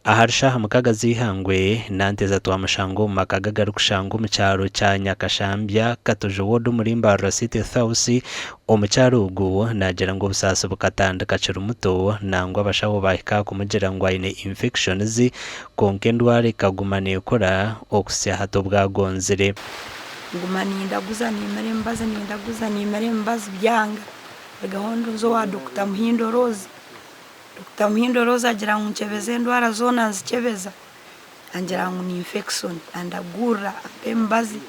aharshaha mukaga zihangwe nanteza twamushango makaga garukushango mu cyaro cya Nyakashambya katoje wodo muri Mbarara City House omucyaro ugu nagira ngo busasa bukatandika cyo muto nangwa bashaho bahika kumugira ngo ayine infections konke ndware kagumane ukora okusya hato bwagonzere ngumani ndaguza ni marembaza byanga gahunda zo wa Dr. Muhindo Rose agira ngo ncebeze ndwara zona nzikebeza angira ngo ni infection andagura embazi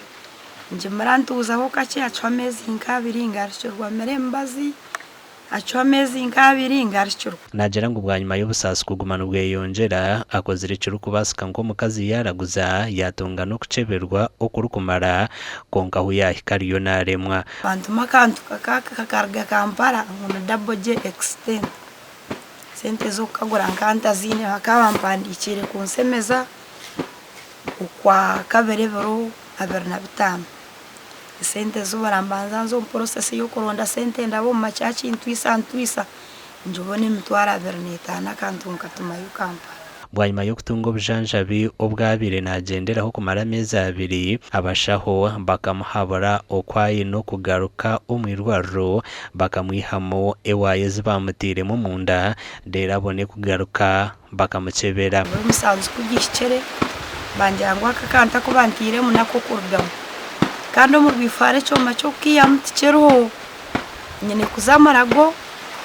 nje marantuza ho kace acho amezi nkabiri ngarishorwa merembazi acho amezi nkabiri ngarishorwa nagira ngo bwanyuma y'ubusasi kugumana ubweyongera akozira icuru kubasika ngo mukazi yaraguza yatunga no kuceberwa okurukumara konka huyahikariyo naremwa bantuma kantu kakarga Kampala ngo double J extend sente zo kagura nkanta zine bakabampandikire kunsemeza ukwa kaberevero aberna bitano sente zo barambanza zo process yo koronda sente ndabo machachi ntwisa njubone mitwara berneta nakantu nkatuma yukampa bwanyuma yo kutunga obujanjabi obwabire nagenderaho kumara amezi abiri abashaho bakamuhabura okwaye no kugaruka omwirwariro bakamwihamo ewaye zibamutiremo munda rero abone kugaruka bakamucebera umusanzu kugishikere bangira ngo akakanta ko bantiremo nako kurugamo kandi mu bifare cyo macho kiyamtikero nyene kuzamarago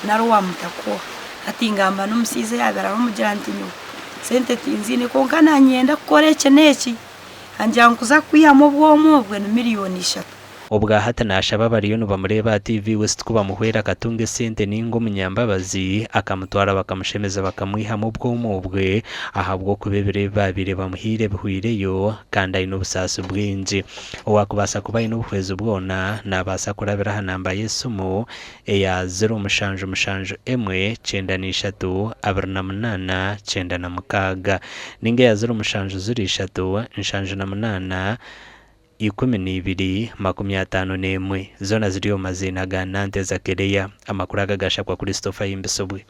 naro wamutako atingamba n'umusize yagara bamugirantinyo sente tinzine konka nanyenda kukoreke neki angira kuza kwiyamo bwomubwe no miliyoni 3 ubwa hatanasha babariyo no bamureba TV West kuba muhwera katunge sente ningo munyambabazi akamutwara bakamushemeza bakamwihamo bwomubwe ahabwo kubebere babire bamuhire bihwireyo kandi ari no busasi bwinji owakubasa kuba ino buhwezo bwona nabasa kurabira hanamba Yesumo eya 0 emwe 93 28 96 ninge ya 0 3 12 zona ziriyo mazina ga Nanteza Kereya amakuru agagasha kwa Christopher Yimbisobwe.